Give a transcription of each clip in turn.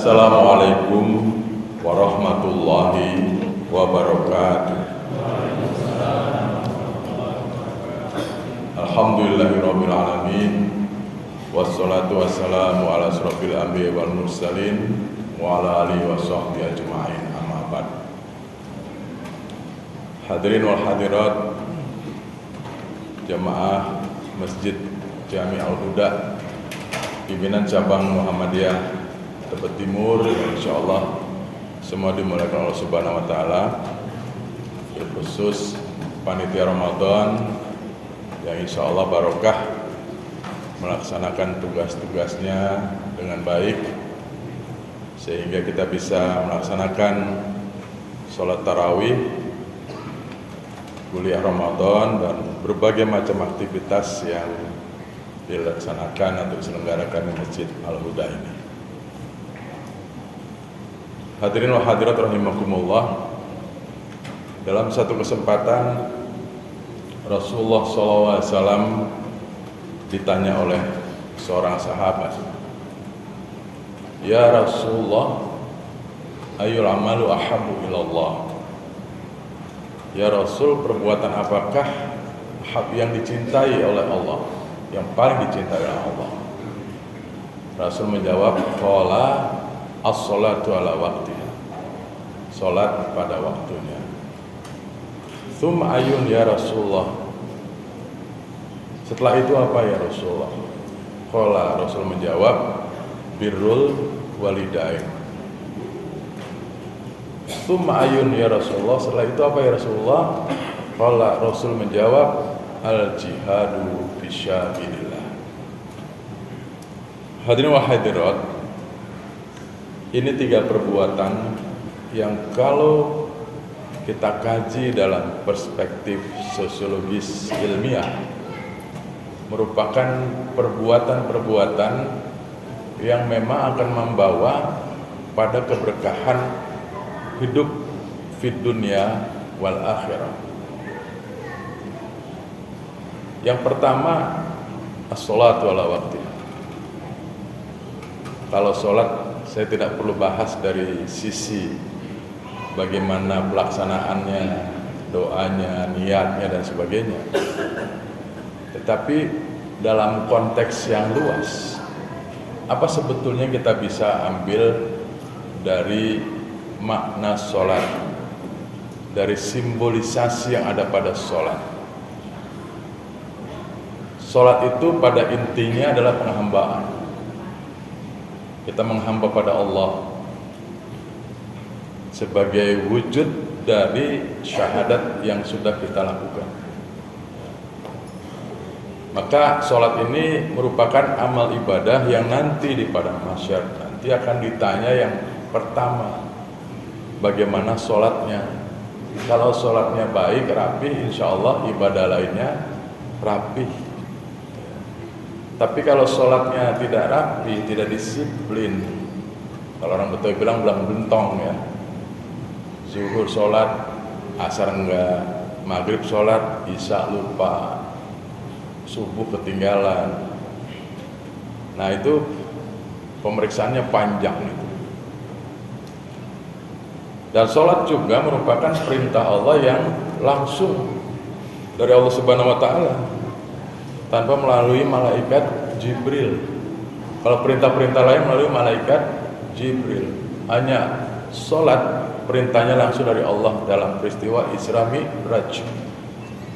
Assalamualaikum warahmatullahi wabarakatuh. Alhamdulillahirabbil alamin. Wassalatu wassalamu ala asrofil anbiya wal mursalin wa ala alihi washabbihi ajma'in. Amma ba'd. Hadirin wal hadirat jamaah Masjid Jami Al-Huda, pimpinan cabang Muhammadiyah Tebet Timur, insyaallah semua dimuliakan Allah Subhanahu wa taala. Khusus panitia Ramadan yang insyaallah barokah melaksanakan tugas-tugasnya dengan baik sehingga kita bisa melaksanakan sholat tarawih, kuliah Ramadan, dan berbagai macam aktivitas yang dilaksanakan atau diselenggarakan di Masjid Al-Huda ini. Hadirin wa hadirat rahimakumullah, dalam satu kesempatan Rasulullah SAW ditanya oleh seorang sahabat, "Ya Rasulullah, ayyul amalu ahabbu ilallah?" Ya Rasul, perbuatan apakah yang dicintai oleh Allah, yang paling dicintai oleh Allah? Rasul menjawab, qala as-salatu ala waqtiha, salat pada waktunya. Tsumma ayun ya Rasulullah, setelah itu apa ya Rasulullah? Qala, Rasul menjawab, birrul walidain. Tsumma ayun ya Rasulullah, setelah itu apa ya Rasulullah? Qala, Rasul menjawab, al jihadu fisabilillah. Hadirin wa hadirat, ini 3 perbuatan yang kalau kita kaji dalam perspektif sosiologis ilmiah merupakan perbuatan-perbuatan yang memang akan membawa pada keberkahan hidup fid dunya wal akhirah. Yang pertama, as-sholatu ala waqtiha. Kalau sholat, saya tidak perlu bahas dari sisi bagaimana pelaksanaannya, doanya, niatnya, dan sebagainya. Tetapi dalam konteks yang luas, apa sebetulnya kita bisa ambil dari makna sholat, dari simbolisasi yang ada pada sholat? Sholat itu pada intinya adalah penghambaan. Kita menghamba pada Allah sebagai wujud dari syahadat yang sudah kita lakukan. Maka sholat ini merupakan amal ibadah yang nanti di padang mahsyar nanti akan ditanya yang pertama, bagaimana sholatnya. Kalau sholatnya baik, rapi, insya Allah ibadah lainnya rapi. Tapi kalau sholatnya tidak rapi, tidak disiplin, kalau orang betul bilang belang bentong ya, zuhur sholat, asar enggak, maghrib sholat, isya lupa, subuh ketinggalan. Nah itu pemeriksaannya panjang itu. Dan sholat juga merupakan perintah Allah yang langsung dari Allah Subhanahu wa taala tanpa melalui malaikat Jibril. Kalau perintah-perintah lain melalui malaikat Jibril. Hanya sholat perintahnya langsung dari Allah dalam peristiwa Isra Mi'raj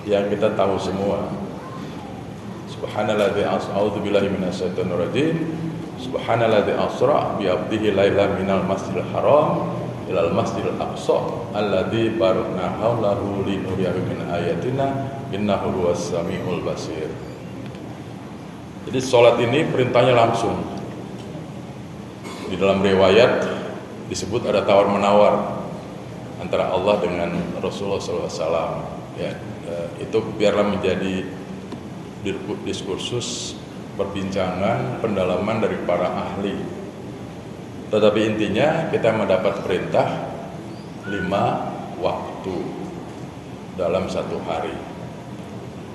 yang kita tahu semua. Subhanalladzi a'udzu billahi minasyaitonir rajim. Subhanalladzi asra bi 'abdihi lailan minal masjidil haram ilal masjidil aqsa alladzi barakna haulahu linuriyahu min ayatina innahu huwas samiul basir. Jadi sholat ini perintahnya langsung. Di dalam riwayat disebut ada tawar-menawar antara Allah dengan Rasulullah SAW. Ya, itu biarlah menjadi diskursus, perbincangan, pendalaman dari para ahli. Tetapi intinya kita mendapat perintah 5 waktu dalam satu hari.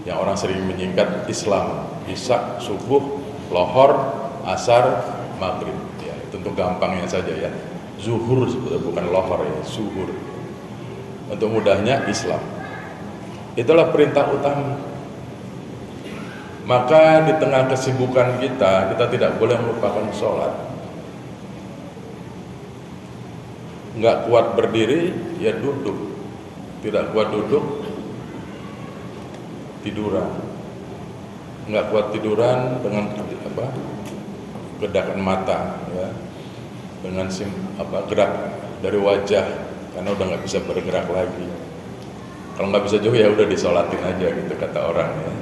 Yang orang sering menyingkat Islam, Isya, subuh, lohor, asar, maghrib. Ya, Tentu gampangnya saja ya. Zuhur bukan lohor ya, zuhur. Untuk mudahnya Islam. Itulah perintah utama. Maka di tengah kesibukan kita tidak boleh melupakan sholat. Nggak kuat berdiri, ya duduk. Tidak kuat duduk, tiduran. Nggak kuat tiduran dengan gedakan mata, ya, dengan gerak dari wajah, karena udah nggak bisa bergerak lagi. Kalau nggak bisa juga ya udah disolatin aja gitu kata orang ya.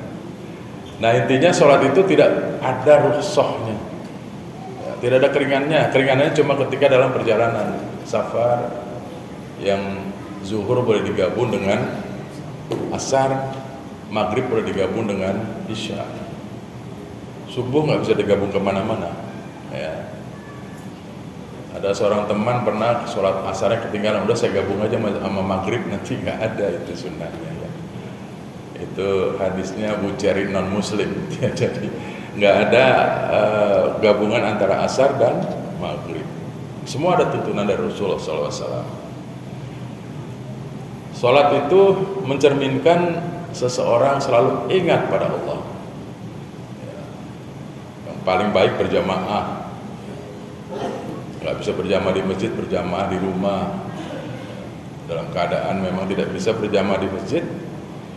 Nah intinya sholat itu tidak ada rukhsahnya, ya, tidak ada keringannya cuma ketika dalam perjalanan safar, yang zuhur boleh digabung dengan asar, maghrib boleh digabung dengan isya, subuh nggak bisa digabung kemana-mana ya. Ada seorang teman pernah sholat asarnya ketinggalan, udah saya gabung aja sama maghrib, nanti nggak ada itu sunnahnya ya. Itu hadisnya Abu Jari non muslim ya, jadi nggak ada gabungan antara asar dan maghrib. Semua ada tuntunan dari Rasulullah SAW. Sholat itu mencerminkan seseorang selalu ingat pada Allah. Yang paling baik berjamaah. Nggak bisa berjamaah di masjid, berjamaah di rumah. Dalam keadaan memang tidak bisa berjamaah di masjid,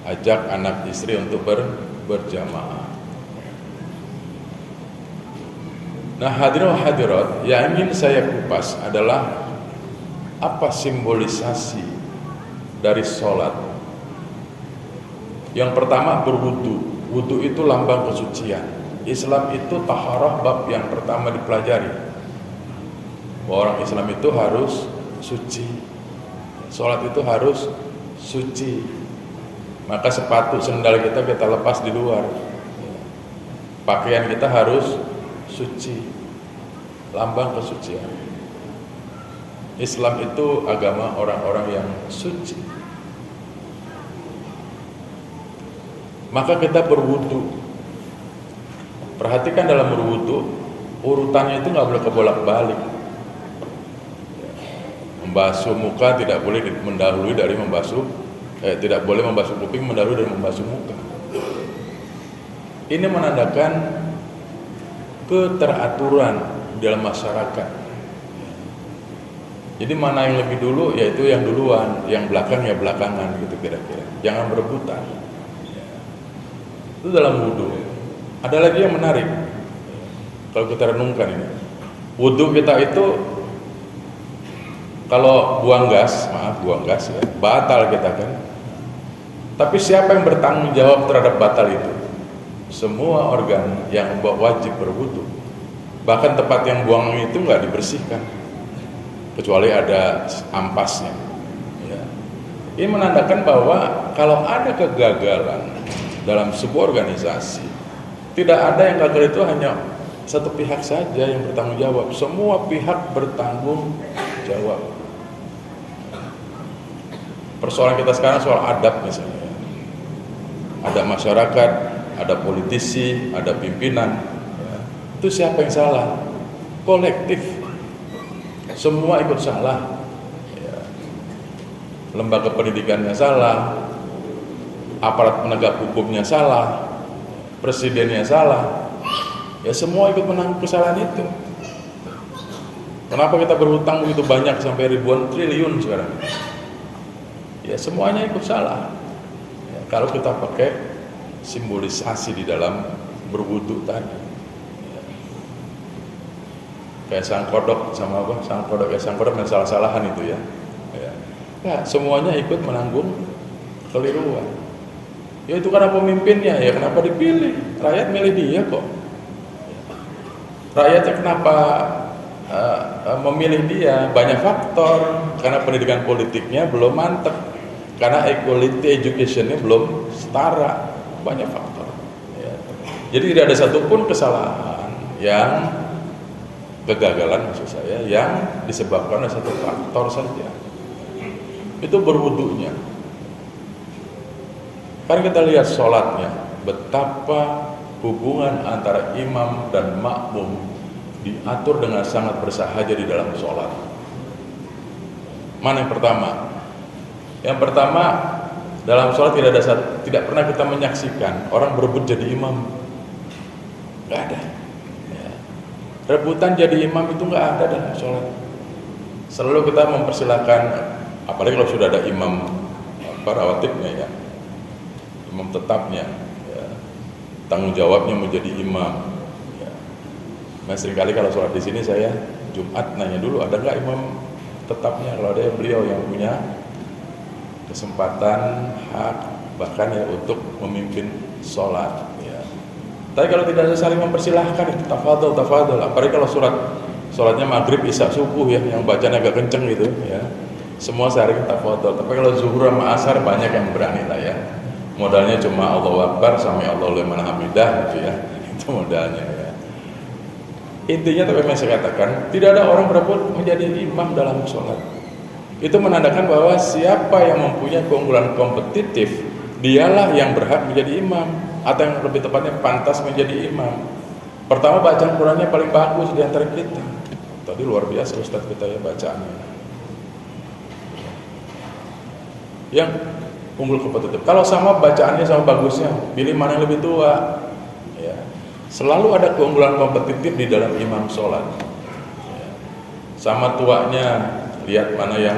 ajak anak istri untuk berjamaah. Nah hadirin wa hadirat, yang ingin saya kupas adalah apa simbolisasi dari sholat. Yang pertama berwudu. Wudu itu lambang kesucian. Islam itu taharah bab yang pertama dipelajari. Orang Islam itu harus suci. Sholat itu harus suci. Maka sepatu sendal kita lepas di luar. Pakaian kita harus suci. Lambang kesucian. Islam itu agama orang-orang yang suci. Maka kita berwudu. Perhatikan dalam berwudu, urutannya itu nggak boleh kebolak-balik. Membasuh muka tidak boleh mendahului dari tidak boleh membasuh kuping mendahului dari membasuh muka. Ini menandakan keteraturan dalam masyarakat. Jadi mana yang lebih dulu, yaitu yang duluan, yang belakang ya belakangan gitu kira-kira. Jangan berebutan. Itu dalam wudu. Ada lagi yang menarik. Kalau kita renungkan ini, wudu kita itu kalau buang gas ya, batal kita kan. Tapi siapa yang bertanggung jawab terhadap batal itu? Semua organ yang wajib berwudu. Bahkan tempat yang buang itu nggak dibersihkan, kecuali ada ampasnya. Ya. Ini menandakan bahwa kalau ada kegagalan dalam sebuah organisasi, tidak ada yang gagal itu hanya satu pihak saja yang bertanggung jawab. Semua pihak bertanggung jawab. Persoalan kita sekarang soal adab misalnya. Ada masyarakat, ada politisi, ada pimpinan. Ya. Itu siapa yang salah? Kolektif. Semua ikut salah. Ya. Lembaga pendidikannya salah, aparat penegak hukumnya salah, presidennya salah. Ya semua ikut menanggung kesalahan itu. Kenapa kita berhutang begitu banyak sampai ribuan triliun sekarang? Ya semuanya ikut salah ya, kalau kita pakai simbolisasi di dalam berwudu tadi ya. Kayak sang kodok sama apa? Sang kodok yang salah-salahan itu ya. Ya semuanya ikut menanggung keliruan. Ya itu karena pemimpinnya, ya kenapa dipilih? Rakyat milih dia kok. Rakyatnya kenapa memilih dia? Banyak faktor. Karena pendidikan politiknya belum mantap. Karena equality education-nya belum setara, banyak faktor. Ya. Jadi tidak ada satupun kesalahan yang kegagalan maksud saya yang disebabkan oleh satu faktor saja. Itu berwudunya. Kan kita lihat sholatnya, betapa hubungan antara imam dan makmum diatur dengan sangat bersahaja di dalam sholat. Mana yang pertama? Yang pertama, dalam sholat tidak pernah kita menyaksikan orang berebut jadi imam. Nggak ada. Ya. Rebutan jadi imam itu nggak ada dalam sholat. Selalu kita mempersilahkan, apalagi kalau sudah ada imam rawatibnya ya, imam tetapnya, ya, tanggung jawabnya menjadi imam. Ya. Nah seringkali kalau sholat di sini saya Jumat nanya dulu, ada nggak imam tetapnya? Kalau ada, beliau yang punya kesempatan, hak, bahkan ya untuk memimpin sholat. Ya. Tapi kalau tidak ada saling mempersilahkan, itu tafadhol. Apalagi kalau sholatnya maghrib, isya, subuh ya, yang bacanya agak kenceng gitu ya, semua saling tafadhol. Tapi kalau zuhur sama asar banyak yang berani lah ya. Modalnya cuma Allahu Akbar, sami Allahu liman hamidah gitu ya. Itu modalnya ya. Intinya tapi yang saya katakan, tidak ada orang berebut menjadi imam dalam sholat. Itu menandakan bahwa siapa yang mempunyai keunggulan kompetitif, dialah yang berhak menjadi imam, atau yang lebih tepatnya pantas menjadi imam. Pertama, bacaan Qurannya paling bagus di antara kita. Tadi luar biasa Ustadz kita ya bacaannya. Yang unggul kompetitif. Kalau sama bacaannya sama bagusnya, pilih mana yang lebih tua. Ya. Selalu ada keunggulan kompetitif di dalam imam sholat. Ya. Sama tuanya, lihat mana yang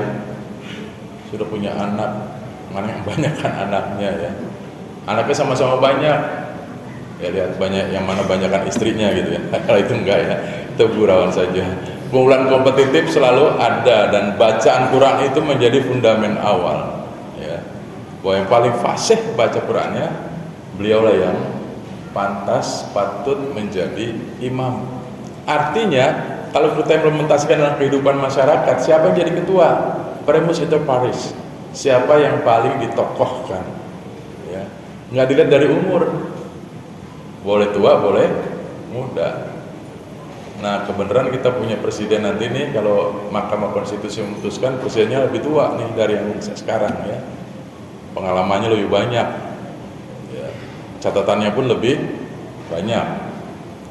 sudah punya anak, mana yang banyakkan anaknya ya. Anaknya sama-sama banyak, ya lihat banyak yang mana banyakkan istrinya gitu ya. Kalau itu enggak ya, itu gurauan saja. Keunggulan kompetitif selalu ada, dan bacaan Quran itu menjadi fundamen awal. Ya. Bahwa yang paling fasih baca Qurannya, beliaulah yang pantas, patut menjadi imam. Artinya kalau kita implementasikan dalam kehidupan masyarakat, siapa yang jadi ketua? Primus inter pares. Siapa yang paling ditokohkan? Ya. Nggak dilihat dari umur. Boleh tua, boleh muda. Nah, kebenaran kita punya presiden nanti nih, kalau Mahkamah Konstitusi memutuskan presidennya lebih tua nih dari yang sekarang ya. Pengalamannya lebih banyak. Ya. Catatannya pun lebih banyak.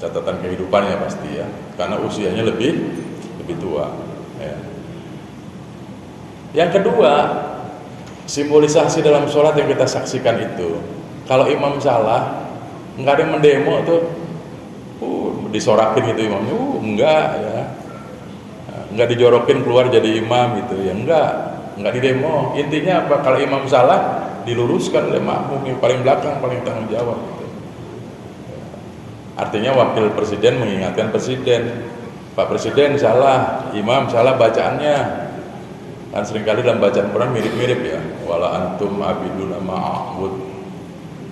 Catatan kehidupannya pasti ya, karena usianya lebih tua ya. Yang kedua, simbolisasi dalam sholat yang kita saksikan itu, kalau imam salah, nggak ada yang mendemo tuh, disorakin gitu imamnya, enggak ya, nggak dijorokin keluar jadi imam gitu ya, enggak didemo. Intinya apa? Kalau imam salah, diluruskan oleh makmum yang paling belakang, paling tanggung jawab gitu. Artinya wakil presiden mengingatkan presiden, Pak Presiden salah, imam salah bacaannya. Kan seringkali dalam bacaan Quran mirip-mirip ya. Wala antum abiduna ma'abud,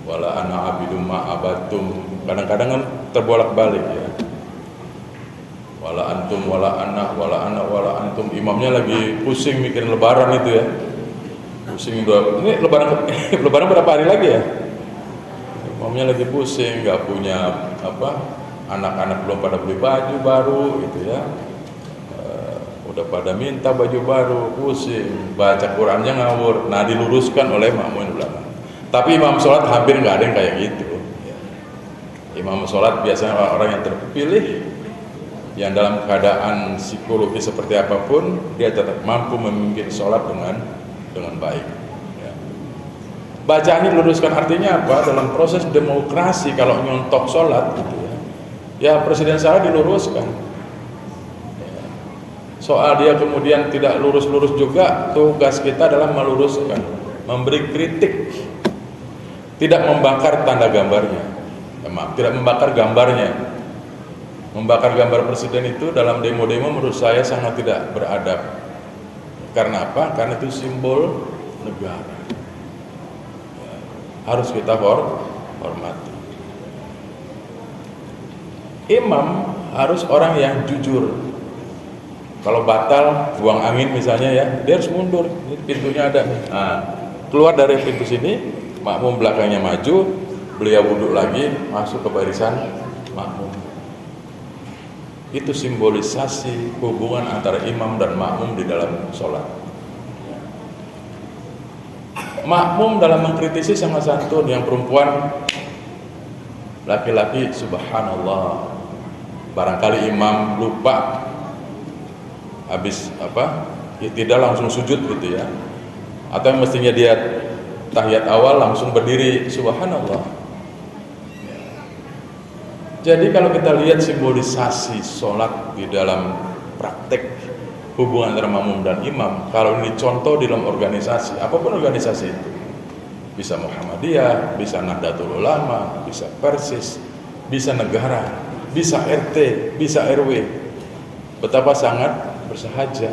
wala ana abidu ma'abatum. Kadang-kadang kan terbolak-balik ya. Wala antum, wala ana, wala antum. Imamnya lagi pusing mikirin lebaran itu ya. Pusing ini lebaran berapa hari lagi ya? Imamnya lagi pusing, nggak punya anak-anak belum pada beli baju baru gitu ya, udah pada minta baju baru, pusing, baca Qurannya ngawur. Nah diluruskan oleh makmum ulama. Tapi imam sholat hampir nggak ada yang kayak gitu ya. Imam sholat biasanya orang yang terpilih, yang dalam keadaan psikologi seperti apapun dia tetap mampu memimpin sholat dengan baik. Bacaannya diluruskan, artinya apa? Dalam proses demokrasi kalau nyontok sholat gitu ya, presiden salah diluruskan ya. Soal dia kemudian tidak lurus-lurus juga, tugas kita adalah meluruskan, memberi kritik, tidak membakar tanda gambarnya tidak membakar gambarnya. Membakar gambar presiden itu dalam demo-demo menurut saya sangat tidak beradab. Karena apa? Karena itu simbol negara, harus kita hormati. Imam harus orang yang jujur. Kalau batal, buang angin misalnya ya, dia harus mundur. Ini pintunya ada. Nah, keluar dari pintu sini, makmum belakangnya maju, beliau wudhu lagi, masuk ke barisan makmum. Itu simbolisasi hubungan antara imam dan makmum di dalam sholat. Makmum dalam mengkritisi sangat santun. Yang perempuan, laki-laki subhanallah Barangkali imam lupa habis tidak langsung sujud gitu ya, atau yang mestinya dia tahiyat awal langsung berdiri, subhanallah. Jadi kalau kita lihat simbolisasi sholat di dalam praktek hubungan antara makmum dan imam, kalau ini contoh di dalam organisasi, apapun organisasi itu, bisa Muhammadiyah, bisa Nahdlatul Ulama, bisa Persis, bisa negara, bisa RT, bisa RW, betapa sangat bersahaja.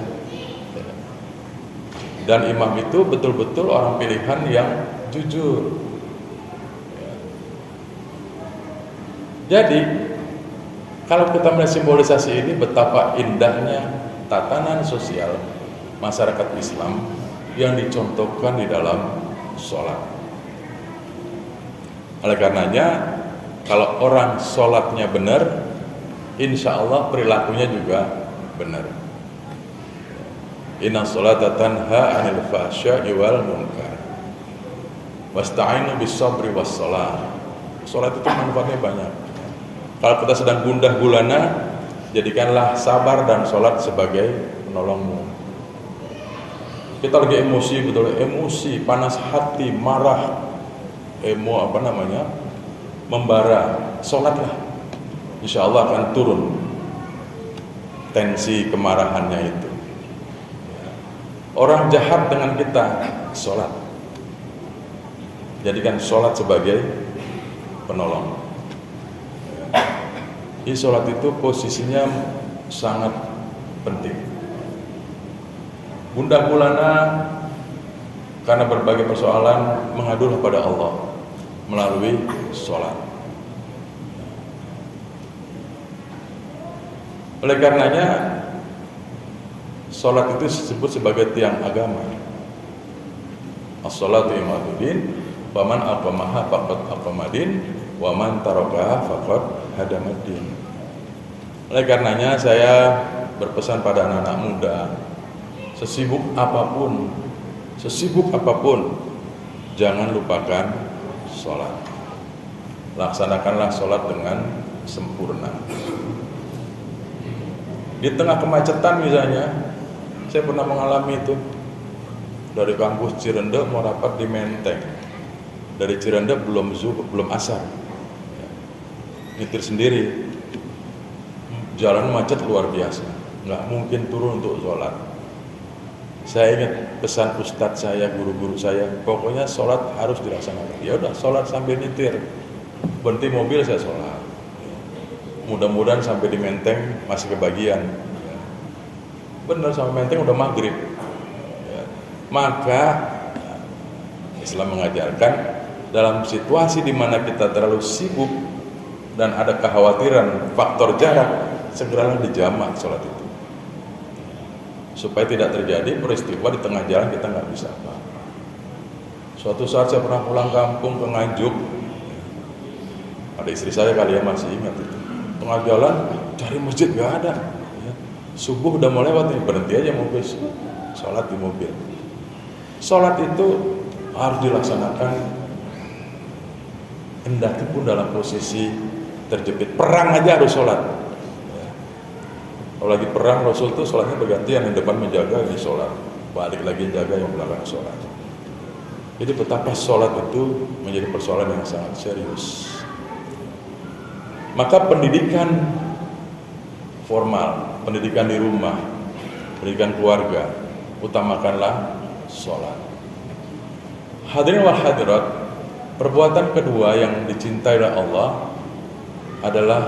Dan imam itu betul-betul orang pilihan yang jujur. Jadi kalau kita melihat simbolisasi ini, betapa indahnya tatanan sosial masyarakat Islam yang dicontohkan di dalam sholat. Oleh karenanya, kalau orang sholatnya benar, insya Allah perilakunya juga benar. Inna sholata tanha 'anil fahsya'i wal munkar. Wasta'inu bis sabri was shalah. Sholat itu manfaatnya banyak. Kalau kita sedang gundah gulana, jadikanlah sabar dan sholat sebagai penolongmu. Kita lagi emosi, betul, emosi, panas hati, marah, membara, sholatlah, insya Allah akan turun tensi kemarahannya itu. Orang jahat dengan kita, sholat, jadikan sholat sebagai penolong. Di sholat itu posisinya sangat penting. Gundah gulana karena berbagai persoalan, mengadulah pada Allah melalui sholat. Oleh karenanya, sholat itu disebut sebagai tiang agama. As-sholatu imaduddin, wa man aqamaha faqad aqamadin, wa man tarakaha faqad hadamaddin. Oleh karenanya saya berpesan pada anak-anak muda, sesibuk apapun, jangan lupakan sholat. Laksanakanlah sholat dengan sempurna. Di tengah kemacetan misalnya, saya pernah mengalami itu. Dari kampus Cirende mau rapat di Menteng. Dari Cirende belum asar. Nyetir sendiri. Jalan macet luar biasa. Nggak mungkin turun untuk sholat. Saya ingat pesan ustadz saya, guru-guru saya, pokoknya sholat harus dilaksanakan. Ya udah, sholat sambil nyetir. Berhenti mobil saya sholat. Mudah-mudahan sampai di Menteng masih kebagian. Benar, sampai Menteng udah maghrib. Maka Islam mengajarkan dalam situasi di mana kita terlalu sibuk dan ada kekhawatiran faktor jarak, segeralah dijamak sholat itu, supaya tidak terjadi peristiwa di tengah jalan kita nggak bisa apa. Suatu saat saya pernah pulang kampung ke Nganjuk, ada istri saya kali ya masih ingat itu. Tengah jalan cari masjid nggak ada, subuh udah mau lewat nih, berhenti aja mobil, sholat di mobil. Sholat itu harus dilaksanakan kendati pun dalam posisi terjepit. Perang aja harus sholat. Kalau lagi perang, Rasul itu sholatnya bergantian, yang depan menjaga, yang sholat, balik lagi jaga, yang belakang sholat. Jadi betapa sholat itu menjadi persoalan yang sangat serius. Maka pendidikan formal, pendidikan di rumah, pendidikan keluarga, utamakanlah sholat. Hadirin wal hadirat, perbuatan kedua yang dicintai oleh Allah adalah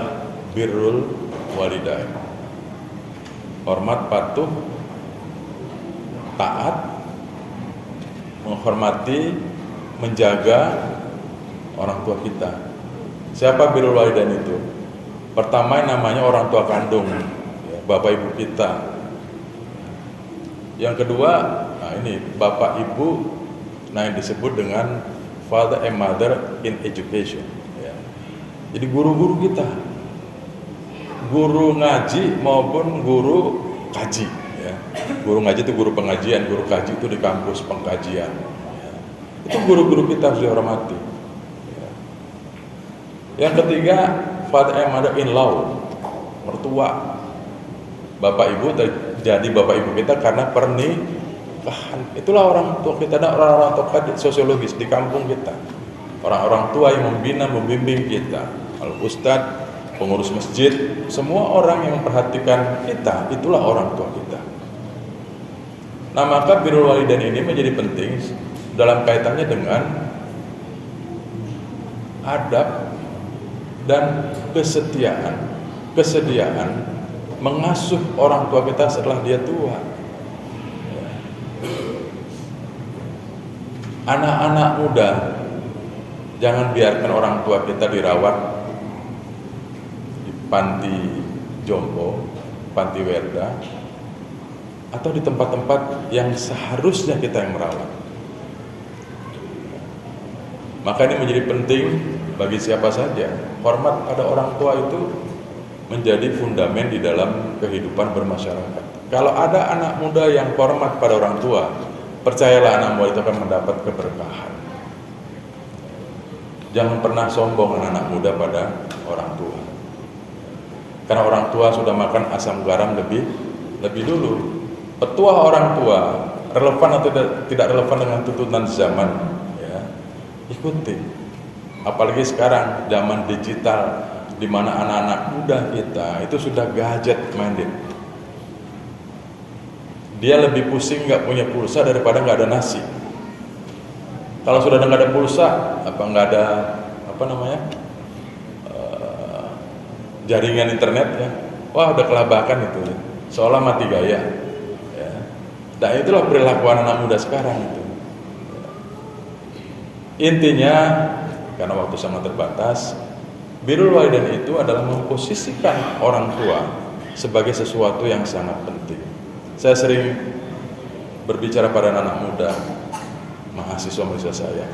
birrul walidain. Hormat, patuh, taat, menghormati, menjaga orang tua kita. Siapa birrul walidain itu? Pertama namanya orang tua kandung, bapak ibu kita. Yang kedua, ini bapak ibu, yang disebut dengan father and mother in education. Jadi guru-guru kita, guru ngaji maupun guru kaji. Guru ngaji itu guru pengajian, guru kaji itu di kampus pengkajian. Itu guru-guru kita harus dihormati. Yang ketiga, father and mother in law. mertua. Bapak ibu terjadi bapak ibu kita karena pernikahan. Itulah orang tua kita, dan orang-orang tokoh sosiologis di kampung kita. Orang-orang tua yang membina, membimbing kita. Al-Ustadz, pengurus masjid, semua orang yang memperhatikan kita, itulah orang tua kita. Nah, maka birrul walidain ini menjadi penting dalam kaitannya dengan adab dan kesediaan mengasuh orang tua kita setelah dia tua. Anak-anak muda, jangan biarkan orang tua kita dirawat di panti jompo, panti werda, atau di tempat-tempat yang seharusnya kita yang merawat. Maka ini menjadi penting bagi siapa saja. Hormat pada orang tua itu menjadi fundament di dalam kehidupan bermasyarakat. Kalau ada anak muda yang hormat pada orang tua, percayalah anak muda itu akan mendapat keberkahan. Jangan pernah sombong anak muda pada orang tua. Karena orang tua sudah makan asam garam lebih dulu. Petua orang tua relevan atau tidak relevan dengan tuntutan zaman, ya, ikuti. Apalagi sekarang zaman digital, di mana anak-anak muda kita itu sudah gadget minded. Dia lebih pusing nggak punya pulsa daripada nggak ada nasi. Kalau sudah nggak ada pulsa, nggak ada jaringan internet, ya, wah udah kelabakan itu, ya. Seolah mati gaya. Ya. Dan itulah perilaku anak muda sekarang itu. Intinya, karena waktu sangat terbatas, birrul walidain itu adalah memposisikan orang tua sebagai sesuatu yang sangat penting. Saya sering berbicara pada anak muda, mahasiswa saya.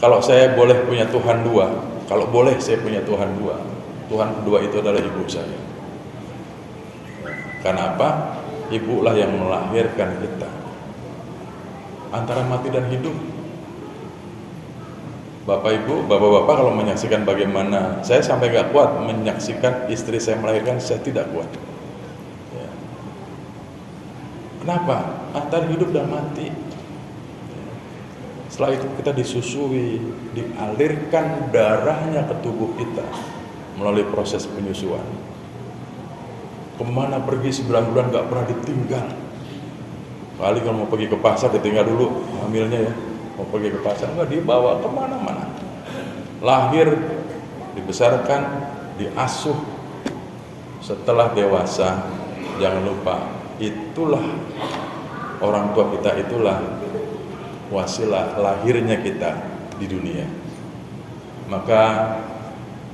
Kalau saya boleh punya Tuhan dua, kalau boleh saya punya Tuhan dua, Tuhan kedua itu adalah ibu saya. Karena apa? Ibulah yang melahirkan kita. Antara mati dan hidup. Bapak-bapak kalau menyaksikan bagaimana saya sampai gak kuat menyaksikan istri saya melahirkan, saya tidak kuat. Ya. Kenapa? Antara hidup dan mati. Setelah itu kita disusui, dialirkan darahnya ke tubuh kita melalui proses penyusuan. Kemana pergi 9 bulan gak pernah ditinggal. Kali kalau mau pergi ke pasar ditinggal dulu hamilnya, ya. Mau pergi ke pasar enggak, dibawa kemana-mana. Lahir, dibesarkan, diasuh. Setelah dewasa, jangan lupa, itulah orang tua kita, itulah wasilah lahirnya kita di dunia. Maka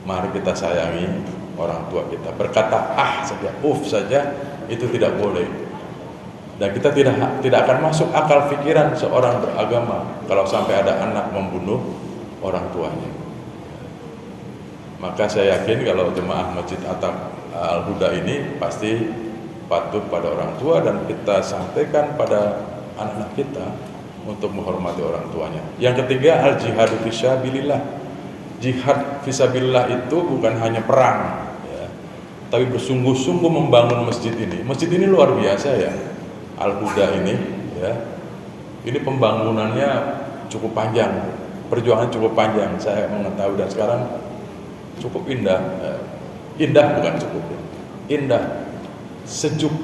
mari kita sayangi orang tua kita. Berkata saja, saja, itu tidak boleh. Dan kita tidak akan masuk akal pikiran seorang beragama kalau sampai ada anak membunuh orang tuanya. Maka saya yakin kalau jemaah Masjid Al-Huda ini pasti patuh pada orang tua, dan kita sampaikan pada anak-anak kita untuk menghormati orang tuanya. Yang ketiga, al-jihadu fisabilillah. Jihad fisabilillah itu bukan hanya perang, ya, tapi bersungguh-sungguh membangun masjid ini. Masjid ini luar biasa, ya. Al-Huda ini, ya, ini pembangunannya cukup panjang, perjuangan cukup panjang. Saya mengetahui, dan sekarang cukup indah, indah bukan cukup, indah, sejuk.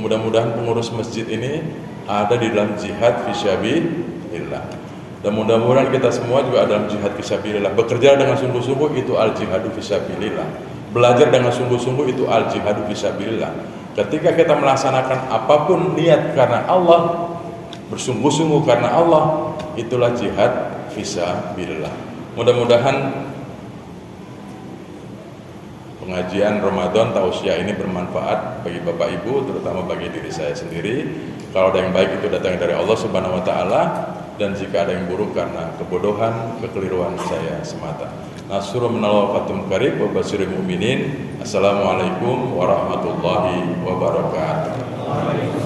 Mudah-mudahan pengurus masjid ini ada di dalam jihad fisabilillah, dan mudah-mudahan kita semua juga dalam jihad fisabilillah. Bekerja dengan sungguh-sungguh itu al-jihadu fisabilillah. Belajar dengan sungguh-sungguh itu al-jihadu fisabilillah. Ketika kita melaksanakan apapun niat karena Allah, bersungguh-sungguh karena Allah, itulah jihad fisabilillah. Mudah-mudahan pengajian Ramadan tausiah ini bermanfaat bagi Bapak Ibu, terutama bagi diri saya sendiri. Kalau ada yang baik itu datang dari Allah Subhanahu wa taala, dan jika ada yang buruk karena kebodohan, kekeliruan saya semata. Nasrul minallah wa fathun qarib wa basyiril mu'minin. Assalamualaikum warahmatullahi wabarakatuh.